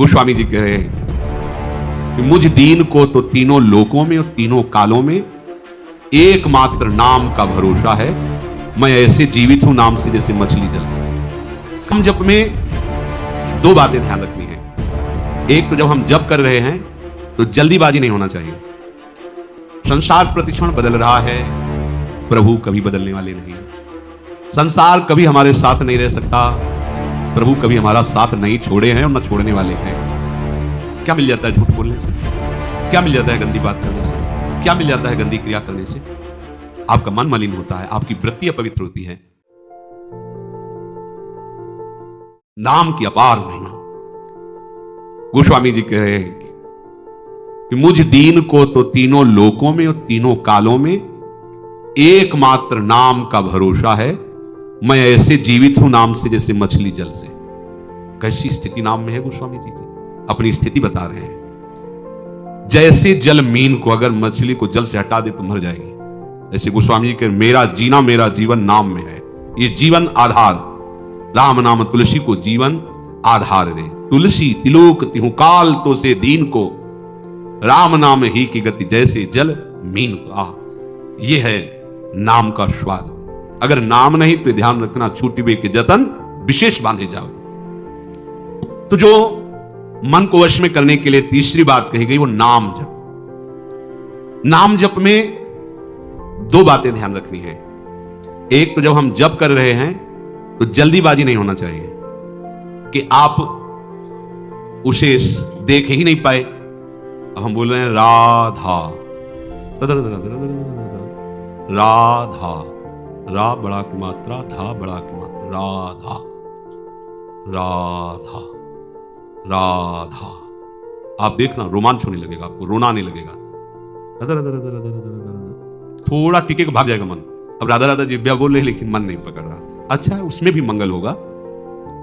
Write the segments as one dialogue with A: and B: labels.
A: गोस्वामी जी कह रहे हैं कि मुझ दीन को तो तीनों लोकों में और तीनों कालों में एकमात्र नाम का भरोसा है। मैं ऐसे जीवित हूं नाम से जैसे मछली जल से। हम जप में दो बातें ध्यान रखनी है। एक तो जब हम जप कर रहे हैं तो जल्दीबाजी नहीं होना चाहिए। संसार प्रतिक्षण बदल रहा है, प्रभु कभी बदलने वाले नहीं। संसार कभी हमारे साथ नहीं रह सकता, प्रभु कभी हमारा साथ नहीं छोड़े हैं और न छोड़ने वाले हैं। क्या मिल जाता है झूठ बोलने से? क्या मिल जाता है गंदी बात करने से? क्या मिल जाता है गंदी क्रिया करने से? आपका मन मलिन होता है, आपकी वृत्ति अपवित्र होती है। नाम की अपार महिमा। गोस्वामी जी कह रहे हैं कि मुझ दीन को तो तीनों लोकों में और तीनों कालों में एकमात्र नाम का भरोसा है। मैं ऐसे जीवित हूं नाम से जैसे मछली जल से। कैसी स्थिति नाम में है गोस्वामी जी की, अपनी स्थिति बता रहे हैं। जैसे जल मीन को, अगर मछली को जल से हटा दे तो मर जाएगी, ऐसे गोस्वामी जी के मेरा जीना मेरा जीवन नाम में है। ये जीवन आधार, राम नाम तुलसी को जीवन आधार रे। तुलसी तिलोक तिहु काल तो से दीन को, राम नाम ही की गति जैसे जल मीन को। ये है नाम का स्वाद। अगर नाम नहीं तो ध्यान रखना, छूटिबे के जतन विशेष बांधे जाओ। तो जो मन को वश में करने के लिए तीसरी बात कही गई वो नाम जप। नाम जप में दो बातें ध्यान रखनी है। एक तो जब हम जप कर रहे हैं तो जल्दीबाजी नहीं होना चाहिए कि आप उसे देख ही नहीं पाए। हम बोल रहे हैं राधा, राधा, रा बड़ा की मात्रा, धा बड़ा की मात्रा, राधा, राधा, राधा। आप देखना रोमांच होने लगेगा, आपको रोना आने लगेगा। थोड़ा टिके को भाग जाएगा मन। अब राधा राधा जिब्या बोल रहे हैं लेकिन मन नहीं पकड़ रहा। अच्छा है, उसमें भी मंगल होगा,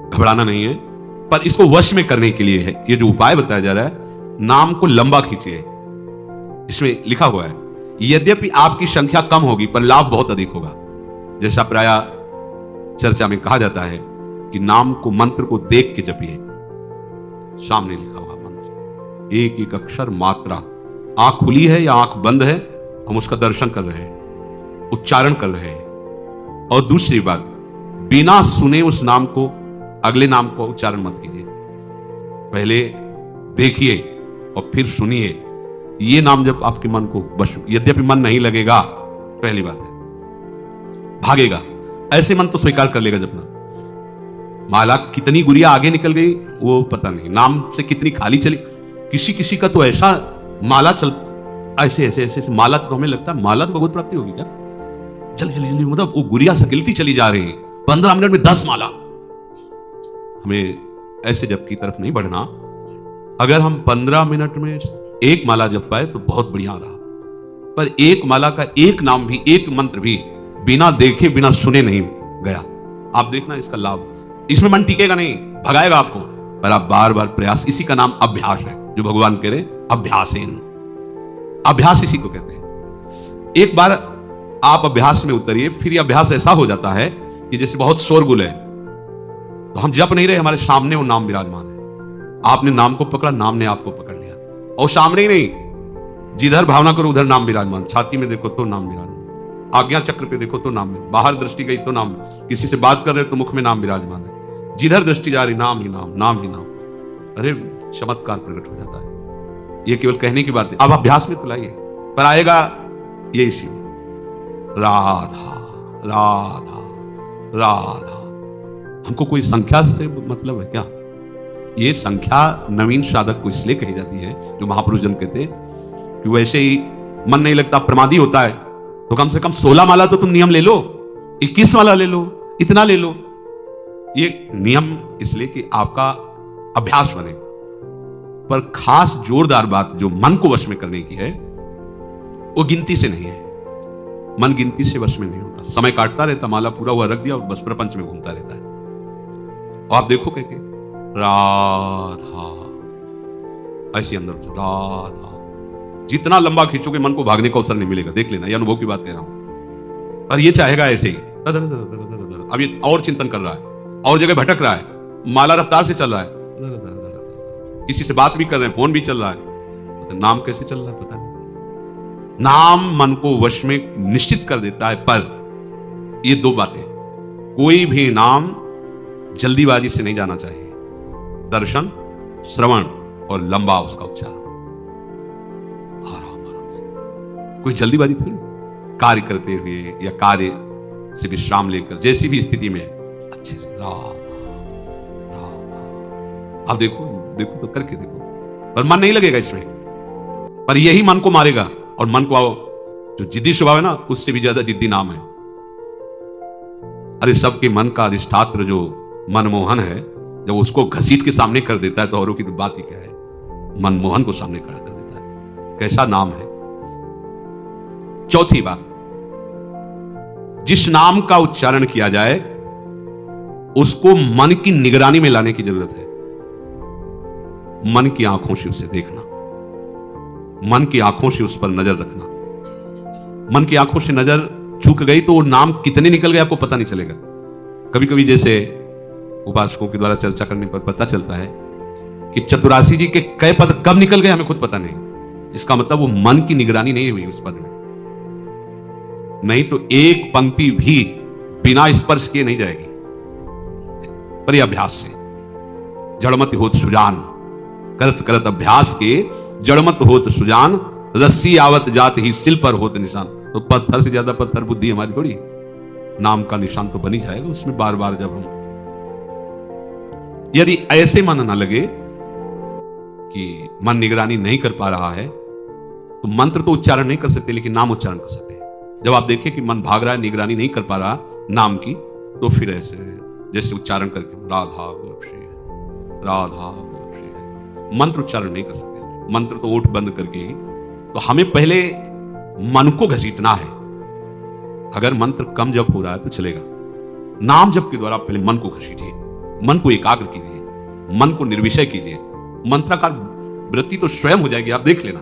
A: घबराना नहीं है। पर इसको वश में करने के लिए है ये जो उपाय बताया जा रहा है, नाम को लंबा खींचिए। इसमें लिखा हुआ है यद्यपि आपकी संख्या कम होगी पर लाभ बहुत अधिक होगा। जैसा प्राय चर्चा में कहा जाता है कि नाम को, मंत्र को देख के जपिए। सामने लिखा हुआ मंत्र, एक एक अक्षर मात्रा, आंख खुली है या आंख बंद है, हम उसका दर्शन कर रहे हैं, उच्चारण कर रहे हैं। और दूसरी बात, बिना सुने उस नाम को, अगले नाम को उच्चारण मत कीजिए। पहले देखिए और फिर सुनिए। ये नाम जब आपके मन को बस, यद्यपि मन नहीं लगेगा, पहली बात है, भागेगा। ऐसे मन तो स्वीकार कर लेगा जब ना। माला कितनी गुड़िया आगे निकल गई वो पता नहीं, नाम से कितनी खाली चली। किसी किसी का तो ऐसा माला चल, ऐसे ऐसे ऐसे, ऐसे माला तो हमें लगता है माला तो भगवत प्राप्ति होगी क्या। जल्दी जल्दी जल्दी, मतलब वो गुड़िया सकिलती चली जा रही है। 15 मिनट में 10 माला। हमें ऐसे जप की तरफ नहीं बढ़ना। अगर हम 15 मिनट में एक माला जप पाए तो बहुत बढ़िया रहा। पर एक माला का एक नाम भी, एक मंत्र भी बिना देखे बिना सुने नहीं गया। आप देखना इसका लाभ। इसमें मन टिकेगा नहीं, भगाएगा आपको, पर आप बार बार प्रयास। इसी का नाम अभ्यास है, जो भगवान कह रहे अभ्यासेन। अभ्यास इसी को कहते हैं। एक बार आप अभ्यास में उतरिए, फिर यह अभ्यास ऐसा हो जाता है कि जैसे बहुत शोरगुल है तो हम जप नहीं रहे, हमारे सामने वो नाम विराजमान है। आपने नाम को पकड़ा, नाम ने आपको पकड़ लिया। और सामने ही नहीं, जिधर भावना करो उधर नाम विराजमान। छाती में देखो तो नाम विराजमान, आज्ञा चक्र पे देखो तो नाम में, बाहर दृष्टि गई तो नाम, किसी से बात कर रहे तो मुख में नाम विराजमान है। जिधर दृष्टि जा रही नाम ही नाम, नाम ही नाम। अरे चमत्कार प्रकट हो जाता है। ये केवल कहने की बात है, अब अभ्यास में तो लाइए, पर आएगा ये इसी में। राधा राधा राधा। हमको कोई संख्या से मतलब है क्या? ये संख्या नवीन साधक को इसलिए कही जाती है, जो महापुरुष जन कहते हैं कि वैसे ही मन नहीं लगता, प्रमादी होता है, तो कम से कम 16 माला तो तुम नियम ले लो, 21 माला ले लो, इतना ले लो। ये नियम इसलिए कि आपका अभ्यास बने। पर खास जोरदार बात जो मन को वश में करने की है, वो गिनती से नहीं है। मन गिनती से वश में नहीं होता। समय काटता रहता, माला पूरा हुआ रख दिया और बस प्रपंच में घूमता रहता है। और आप देखो कह के राधा, ऐसे अंदर राधा, जितना लंबा खींचोगे मन को भागने का अवसर नहीं मिलेगा। देख लेना, ये अनुभव की बात कह रहा हूं। और ये चाहेगा ऐसे ही, अब ये और चिंतन कर रहा है, और जगह भटक रहा है, माला रफ्तार से चल रहा है, किसी से बात भी कर रहे हैं, फोन भी चल रहा है, तो नाम कैसे चल रहा है पता नहीं। नाम मन को वश में निश्चित कर देता है, पर ये दो बातें, कोई भी नाम जल्दीबाजी से नहीं जाना चाहिए। दर्शन, श्रवण और लंबा उसका उच्चारण, आराम आराम से, कोई जल्दीबाजी थोड़ी। कार्य करते हुए या कार्य से विश्राम लेकर, जैसी भी स्थिति में अच्छे से राम राम। अब देखो देखो तो करके देखो, पर मन नहीं लगेगा इसमें, पर यही मन को मारेगा। और मन को आओ, जो जिद्दी स्वभाव है ना, उससे भी ज्यादा जिद्दी नाम है। अरे सबके मन का अधिष्ठात्र जो मनमोहन है, जब उसको घसीट के सामने कर देता है तो औरों की तो बात ही क्या है, मनमोहन को सामने खड़ा कर देता है। कैसा नाम है। चौथी बात, जिस नाम का उच्चारण किया जाए उसको मन की निगरानी में लाने की जरूरत है। मन की आंखों से उसे देखना, मन की आंखों से उस पर नजर रखना। मन की आंखों से नजर चूक गई तो वो नाम कितने निकल गए आपको पता नहीं चलेगा। कभी कभी जैसे उपासकों के द्वारा चर्चा करने पर पता चलता है कि चतुरासी जी के कई पद कब निकल गए हमें खुद पता नहीं। इसका मतलब वो मन की निगरानी नहीं हुई उस पद में, नहीं तो एक पंक्ति भी बिना स्पर्श किए नहीं जाएगी। पर यह अभ्यास से, जड़मत होत सुजान, करत करत अभ्यास के जड़मत होत सुजान, रस्सी आवत जात ही सिल पर होत निशान। तो पत्थर से ज्यादा पत्थर बुद्धि हमारी थोड़ी, नाम का निशान तो बन ही जाएगा उसमें बार बार। जब हम यदि ऐसे मन ना लगे कि मन निगरानी नहीं कर पा रहा है, तो मंत्र तो उच्चारण नहीं कर सकते लेकिन नाम उच्चारण कर सकते हैं। जब आप देखें कि मन भाग रहा है, निगरानी नहीं कर पा रहा नाम की, तो फिर ऐसे जैसे उच्चारण करके राधा वल्लभ श्री हरि, राधा वल्लभ श्री हरि, मंत्र उच्चारण नहीं कर सकते। मंत्र तो ओठ बंद करके ही, तो हमें पहले मन को घसीटना है। अगर मंत्र कम जप हो रहा है तो चलेगा, नाम जप के द्वारा पहले मन को घसीटिए, मन को एकाग्र कीजिए, मन को निर्विषय कीजिए। मंत्राकार वृत्ति तो स्वयं हो जाएगी, आप देख लेना।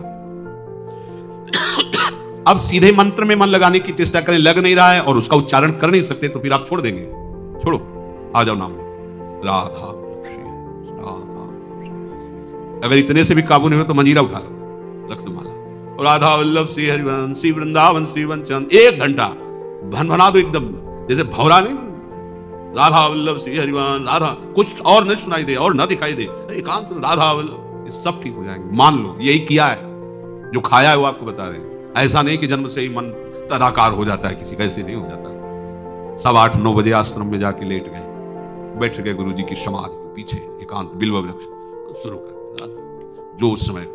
A: अब सीधे मंत्र में मन लगाने की चेष्टा करें, लग नहीं रहा है और उसका उच्चारण कर नहीं सकते, तो फिर आप छोड़ देंगे। छोड़ो, आ जाओ नाम में, राधा राधा। अगर इतने से भी काबू नहीं हो तो मंजीरा उठा लो, रख दो माला, और राधा वल्लभ श्री हरिवंश श्री वृंदावन श्री वंचन 1 घंटा भनभना दो एकदम, जैसे भौरा नहीं, राधा वल्लभ श्री हरिवंश, राधा, कुछ और न सुनाई दे और न दिखाई दे, एकांत राधा वल्लभ, ये सब ठीक हो जाएंगे। मान लो यही किया है, जो खाया है वो आपको बता रहे हैं। ऐसा नहीं कि जन्म से ही मन तदाकार हो जाता है किसी का, ऐसे नहीं हो जाता है। सब 8-9 बजे आश्रम में जाके लेट गए, बैठ गए गुरु जी की समाधि के पीछे, एकांत बिल्व वृक्ष शुरू कर, जो उस समय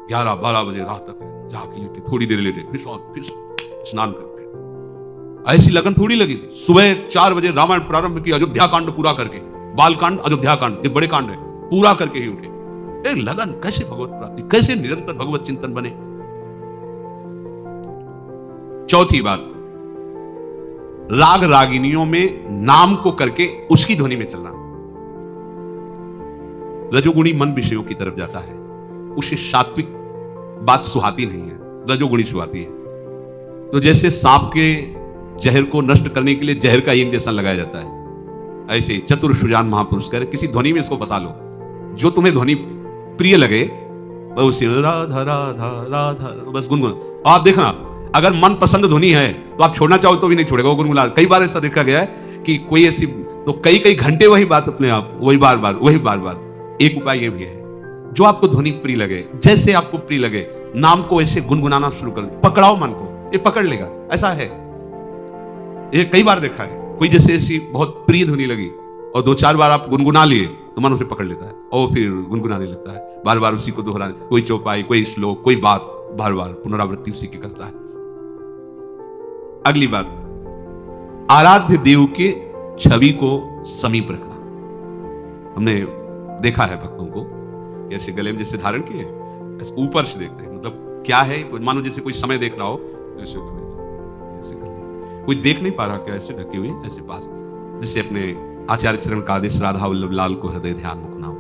A: 11-12 बजे रात तक जाके लेटे, थोड़ी देर लेटे, फिर स्नान करके, ऐसी लगन थोड़ी लगी थी। सुबह 4 बजे रामायण प्रारंभ की, अयोध्या कांड पूरा करके, बाल कांड अयोध्या कांड, ये बड़े कांड है, पूरा करके ही उठे। लगन कैसे भगवत प्राप्ति, कैसे निरंतर भगवत चिंतन बने। चौथी बात, राग रागिनियों में नाम को करके उसकी ध्वनि में चलना। रजोगुणी मन विषयों की तरफ जाता है, उसे सात्विक बात सुहाती नहीं है, रजोगुणी सुहाती है। तो जैसे सांप के जहर को नष्ट करने के लिए जहर का इंजेक्शन लगाया जाता है, ऐसे चतुर सुजान महापुरुष कह रहे किसी ध्वनि में इसको फंसा लो, जो तुम्हें ध्वनि प्रिय लगे उसी राधा राधा राधा बस गुनगुन। आप देखना, अगर मन पसंद ध्वनि है तो आप छोड़ना चाहो तो भी नहीं छोड़ेगा, वो गुनगुना। कई बार ऐसा देखा गया है कि कोई ऐसी, तो कई घंटे वही बात अपने आप, वही बार बार। एक उपाय ये भी है, जो आपको ध्वनि प्रिय लगे, जैसे आपको प्रिय लगे, नाम को ऐसे गुनगुनाना शुरू कर दो, पकड़ाओ मन को, ये पकड़ लेगा। ऐसा है, ये कई बार देखा है। कोई जैसे ऐसी बहुत प्रिय ध्वनि लगी और 2-4 बार आप गुनगुना लिए तो मन उसे पकड़ लेता है और फिर गुनगुनाने लगता है, बार बार उसी को दोहराने, कोई चौपाई, कोई श्लोक, कोई बात, बार बार पुनरावृत्ति उसी की करता है। अगली बात, आराध्य देव के छवि को समीप रखना। हमने देखा है भक्तों को ऐसे गले में जैसे धारण किए, ऐसे ऊपर से देखते हैं, मतलब क्या है, मानो जैसे कोई समय देख रहा हो, ऐसे ऐसे कर लिया, कोई देख नहीं पा रहा, क्या ऐसे ढके हुए, ऐसे पास, जैसे अपने आचार्य चरण का आदेश, राधा वल्लभ लाल को हृदय ध्यान मुखनाओ,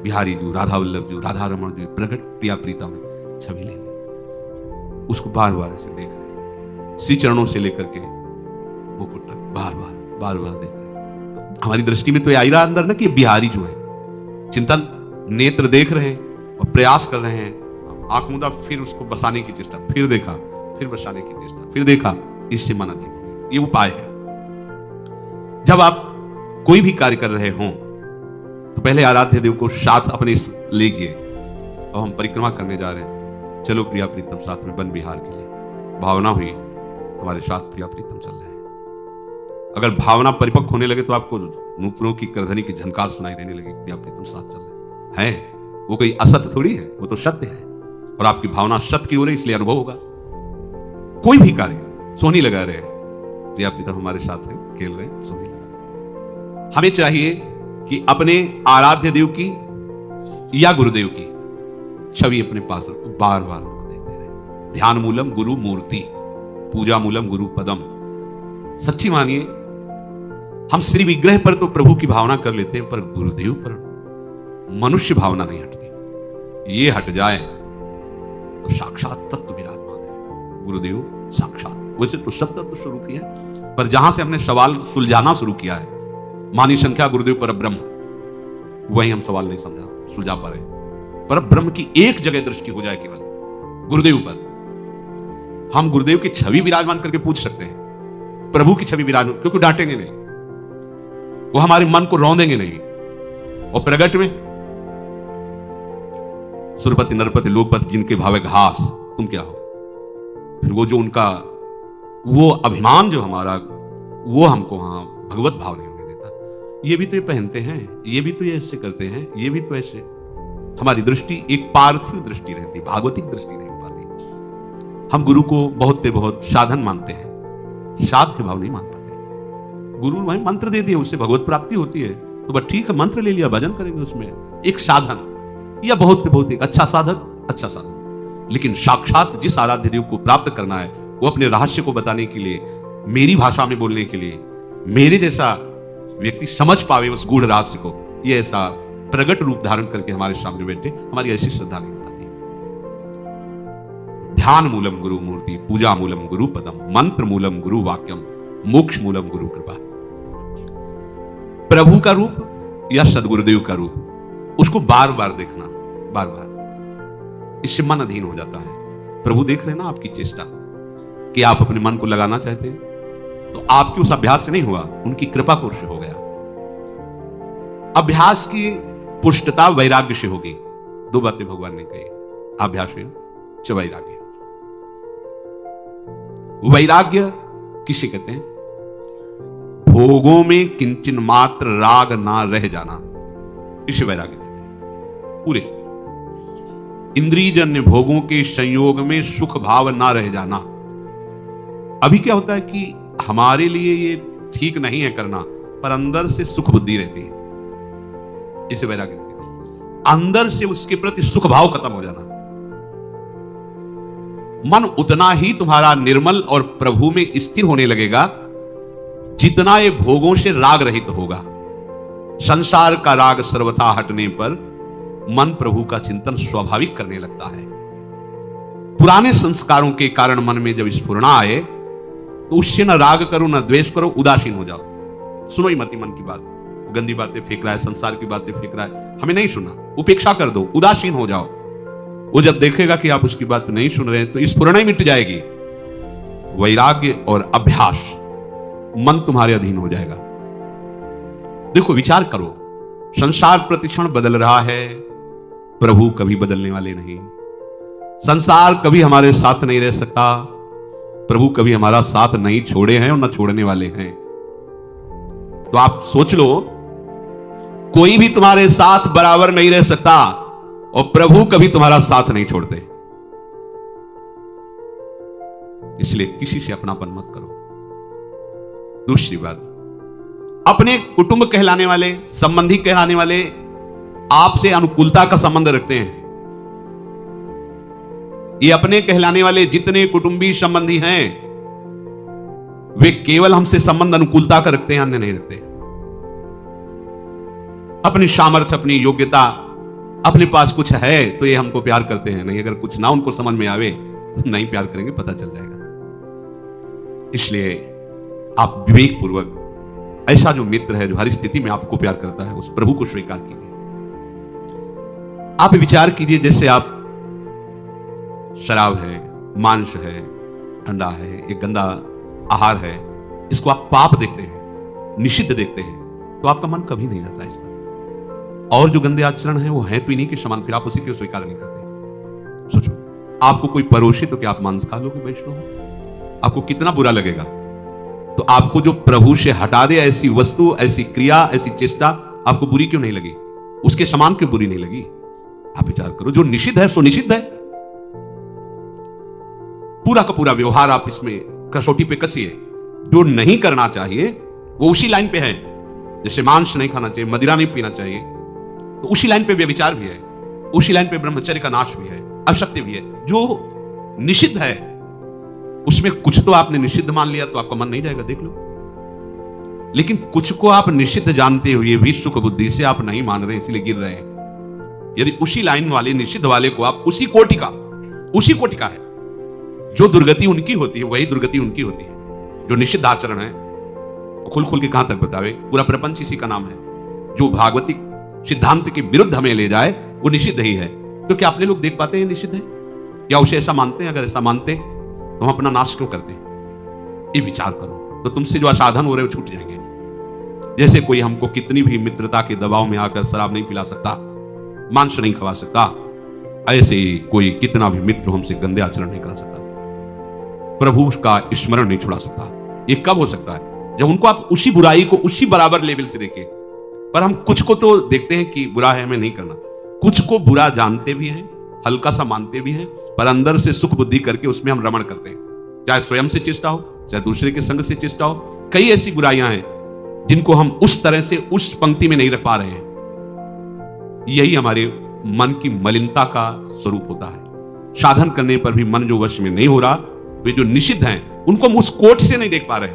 A: बिहारी जी, राधा वल्लभ जी, राधा रमण जी, प्रकट प्रिया प्रीता में छवि ले ली, उसको बार बार ऐसे देख रहे, श्री चरणों से लेकर के मुकुट तक बार बार देख रहे। तो हमारी दृष्टि में तो ये आ रहा अंदर ना कि बिहारी जो है, चिंतन नेत्र देख रहे हैं और प्रयास कर रहे हैं, आंख मूंदा, फिर उसको बसाने की चेष्टा, फिर देखा, फिर बसाने की चेष्टा, फिर देखा, इससे मन अधीन हो गया। ये उपाय है। जब आप कोई भी कार्य कर रहे हों तो पहले आराध्य देव को साथ अपने लीजिए। और हम परिक्रमा करने जा रहे हैं, चलो प्रिया प्रीतम साथ में वन विहार के लिए। भावना हुई हमारे साथ प्रिया प्रीतम चल रहे हैं। अगर भावना परिपक्व होने लगे तो आपको नूपुरों की करधनी की झनकार सुनाई देने लगी, प्रिया प्रीतम साथ चल रहे हैं। वो कोई असत्य थोड़ी है, वो तो सत्य है। और आपकी भावना सत्य की हो रही, इसलिए अनुभव होगा। कोई भी कार्य सोनी लगा रहे, प्रिया प्रीतम हमारे साथ है, खेल रहे हैं, सोनी लगा। हमें चाहिए कि अपने आराध्य देव की या गुरुदेव की छवि अपने पास रखो, बार बार उनको देखते रहे। ध्यान मूलम गुरु मूर्ति, पूजा मूलम गुरु पदम। सच्ची मानिए, हम श्री विग्रह पर तो प्रभु की भावना कर लेते हैं, पर गुरुदेव पर मनुष्य भावना नहीं हटती। ये हट जाए तो साक्षात तत्व विराजमान है। गुरुदेव साक्षात, वैसे तो सब तत्व स्वरूप ही है, पर जहां से हमने सवाल सुलझाना शुरू किया है, मानी संख्या गुरुदेव पर ब्रह्म, वही हम सवाल नहीं सुलझा पा रहे। पर ब्रह्म की एक जगह दृष्टि हो जाए केवल गुरुदेव पर, हम गुरुदेव की छवि विराजमान करके पूछ सकते हैं, प्रभु की छवि विराजमान, क्योंकि डांटेंगे नहीं, वो हमारे मन को रौंदेंगे नहीं। और प्रगट में सुरपति नरपति लोकपति जिनके भावे घास, तुम क्या हो। फिर वो जो उनका वो अभिमान जो हमारा, वो हमको वहां भगवत भाव नहीं होने देता। ये भी तो ये पहनते हैं, ये भी तो ये ऐसे करते हैं, ये भी तो ऐसे। हमारी दृष्टि एक पार्थिव दृष्टि रहती, भागवतिक दृष्टि नहीं हो पाती। हम गुरु को बहुत साधन मानते हैं, साध्य भाव नहीं मान पाते। गुरु भाई मंत्र दे दिए, उससे भगवत प्राप्ति होती है, तो बस ठीक है, मंत्र ले लिया, भजन करेंगे, उसमें एक साधन या बहुत एक अच्छा साधन। लेकिन साक्षात जिस आराध्य देव को प्राप्त करना है, वो अपने रहस्य को बताने के लिए, मेरी भाषा में बोलने के लिए, मेरे जैसा व्यक्ति समझ पावे उस गूढ़ रहस्य को, ये ऐसा प्रगट रूप धारण करके हमारे सामने बैठे, हमारी ऐसी श्रद्धा नहीं हो पाती। ध्यान मूलम गुरु मूर्ति, पूजा मूलम गुरु पदम, मंत्र मूलम गुरु वाक्यम, मोक्ष मूलम गुरु कृपा। प्रभु का रूप या सदगुरुदेव का रूप, उसको बार बार देखना, बार बार, इससे मन अधीन हो जाता है। प्रभु देख रहे ना आपकी चेष्टा कि आप अपने मन को लगाना चाहते हैं, तो आपके उस अभ्यास से नहीं हुआ, उनकी कृपा कोष से हो गया। अभ्यास की पुष्टता वैराग्य से होगी। दो बातें भगवान ने कही, अभ्यास च वैराग्य। वैराग्य किसे कहते हैं? भोगों में किंचन मात्र राग ना रह जाना, इसे वैराग्य कहते हैं। पूरे इंद्रियजन्य भोगों के संयोग में सुख भाव ना रह जाना। अभी क्या होता है कि हमारे लिए ये ठीक नहीं है करना, पर अंदर से सुख बुद्धि रहती है, इसे वैराग्य कहते हैं। अंदर से उसके प्रति सुख भाव खत्म हो जाना। मन उतना ही तुम्हारा निर्मल और प्रभु में स्थिर होने लगेगा जितना ये भोगों से राग रहित होगा। संसार का राग सर्वथा हटने पर मन प्रभु का चिंतन स्वाभाविक करने लगता है। पुराने संस्कारों के कारण मन में जब स्फुरणा आए तो उससे न राग करो न द्वेष करो, उदासीन हो जाओ। सुनो ही मत मन की बात, गंदी बातें फेंक रहा है, संसार की बातें फेंक रहा है, हमें नहीं सुनना, उपेक्षा कर दो, उदासीन हो जाओ। वो जब देखेगा कि आप उसकी बात नहीं सुन रहे हैं तो स्फुरणा ही मिट जाएगी। वैराग्य और अभ्यास, मन तुम्हारे अधीन हो जाएगा। देखो, विचार करो, संसार प्रतिक्षण बदल रहा है, प्रभु कभी बदलने वाले नहीं। संसार कभी हमारे साथ नहीं रह सकता, प्रभु कभी हमारा साथ नहीं छोड़े हैं और न छोड़ने वाले हैं। तो आप सोच लो, कोई भी तुम्हारे साथ बराबर नहीं रह सकता और प्रभु कभी तुम्हारा साथ नहीं छोड़ते। इसलिए किसी से अपनापन मत करो। दूसरी बात, अपने कुटुंब कहलाने वाले, संबंधी कहलाने वाले आपसे अनुकूलता का संबंध रखते हैं। ये अपने कहलाने वाले जितने कुटुंबी संबंधी हैं, वे केवल हमसे संबंध अनुकूलता का रखते हैं, अन्य नहीं रखते। अपनी सामर्थ्य, अपनी योग्यता, अपने पास कुछ है तो ये हमको प्यार करते हैं, नहीं अगर कुछ ना उनको समझ में आवे तो नहीं प्यार करेंगे, पता चल जाएगा। इसलिए आप विवेक पूर्वक ऐसा जो मित्र है जो हर स्थिति में आपको प्यार करता है, उस प्रभु को स्वीकार कीजिए। आप विचार कीजिए, जैसे आप शराब है, मांस है, अंडा है, एक गंदा आहार है, इसको आप पाप देखते हैं, निषिद्ध देखते हैं, तो आपका मन कभी नहीं जाता इस पर। और जो गंदे आचरण है वो है तो इन्हीं के समान, फिर आप उसी को स्वीकार नहीं करते। सोचो, आपको कोई परोसे तो क्या आप मांस खा लोगे वैष्णव? आपको कितना बुरा लगेगा? तो आपको जो प्रभु से हटा दे ऐसी वस्तु, ऐसी क्रिया, ऐसी चेष्टा, आपको बुरी क्यों नहीं लगी? उसके समान क्यों बुरी नहीं लगी? आप विचार करो, जो निषिद्ध है सो निषिद्ध है। पूरा का पूरा व्यवहार आप इसमें कसौटी पे कसिए। जो नहीं करना चाहिए वो उसी लाइन पे है। जैसे मांस नहीं खाना चाहिए, मदिरा नहीं पीना चाहिए, तो उसी लाइन पे व्यभिचार भी है, उसी लाइन पे ब्रह्मचर्य का नाश भी है, असत्य भी है। जो निषिद्ध है उसमें कुछ तो आपने निषिद्ध मान लिया तो आपका मन नहीं जाएगा, देख लो। लेकिन कुछ को आप निषिद्ध जानते हुए भी सुख बुद्धि से आप नहीं मान रहे, इसलिए गिर रहे हैं। यदि उसी लाइन वाले निषिद्ध वाले को आप उसी कोटि का है, जो दुर्गति उनकी होती है वही दुर्गति उनकी होती है। जो निषिद्ध आचरण है खुल खुल के कहां तक बतावे, पूरा प्रपंच इसी का नाम है। जो भागवतिक सिद्धांत के विरुद्ध हमें ले जाए वो निषिद्ध ही है। तो क्या अपने लोग देख पाते हैं निषिद्ध है? क्या उसे ऐसा मानते हैं? अगर ऐसा मानते तो हम अपना नाश क्यों करते? ये विचार करो, तो तुमसे जो असाधन हो रहे वो छूट जाएंगे। जैसे कोई हमको कितनी भी मित्रता के दबाव में आकर शराब नहीं पिला सकता, मांस नहीं खवा सकता, ऐसे ही कोई कितना भी मित्र हमसे गंदे आचरण नहीं करा सकता, प्रभु का स्मरण नहीं छुड़ा सकता। ये कब हो सकता है? जब उनको आप उसी बुराई को उसी बराबर लेवल से देखें। पर हम कुछ को तो देखते हैं कि बुरा है, हमें नहीं करना। कुछ को बुरा जानते भी हैं, हल्का सा मानते भी हैं, पर अंदर से सुख बुद्धि करके उसमें हम रमण करते हैं। चाहे स्वयं से चेष्टा हो, चाहे दूसरे के संग से चेष्टा हो। कई ऐसी बुराइयां हैं जिनको हम उस तरह से उस पंक्ति में नहीं रख पा रहे हैं। यही हमारे मन की मलिनता का स्वरूप होता है। साधन करने पर भी मन जो वश में नहीं हो रहा, वे जो निषिद्ध हैं उनको हम उस कोट से नहीं देख पा रहे।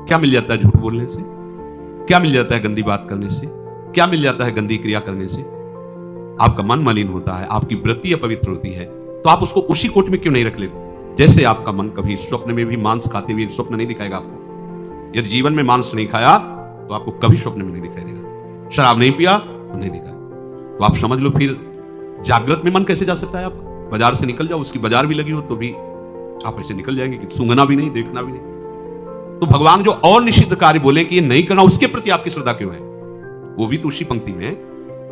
A: क्या मिल जाता है झूठ बोलने से? क्या मिल जाता है गंदी बात करने से? क्या मिल जाता है गंदी क्रिया करने से? आपका मन मलिन होता है, आपकी वृत्ति अपवित्र होती है, तो आप उसको उसी कोट में क्यों नहीं रख लेते? जैसे आपका मन कभी स्वप्न में भी मांस खाते हुए स्वप्न नहीं दिखाएगा आपको। यदि जीवन में मांस नहीं खाया तो आपको कभी स्वप्न में नहीं दिखाई देगा। शराब नहीं पिया तो नहीं दिखाई। तो आप समझ लो फिर जागृत में मन कैसे जा सकता है आपका? बाजार से निकल जाओ, उसकी बाजार भी लगी हो तो भी आप ऐसे निकल जाएंगे कि सूंघना भी नहीं, देखना भी नहीं। तो भगवान जो और निषिद्ध कार्य बोले कि ये नहीं करना, उसके प्रति आपकी श्रद्धा क्यों है? वो भी तो उसी पंक्ति में है,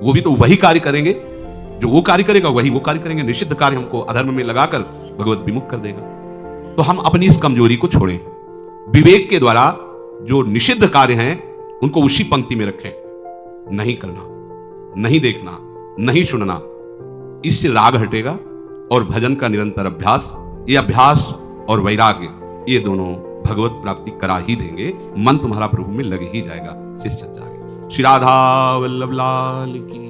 A: वो भी तो वही कार्य करेंगे। जो वो कार्य करेगा वही वो कार्य करेंगे। निषिद्ध कार्य हमको अधर्म में लगाकर भगवत विमुख कर देगा। तो हम अपनी इस कमजोरी को छोड़ें, विवेक के द्वारा जो निषिद्ध कार्य हैं उनको उसी पंक्ति में रखें। नहीं करना, नहीं देखना, नहीं सुनना, इससे राग हटेगा और भजन का निरंतर अभ्यास, ये अभ्यास और वैराग्य, ये दोनों भगवत प्राप्ति करा ही देंगे। मन तुम्हारा प्रभु में लग ही जाएगा। शिष्य चर्चा। श्री राधा वल्लभ लाल की।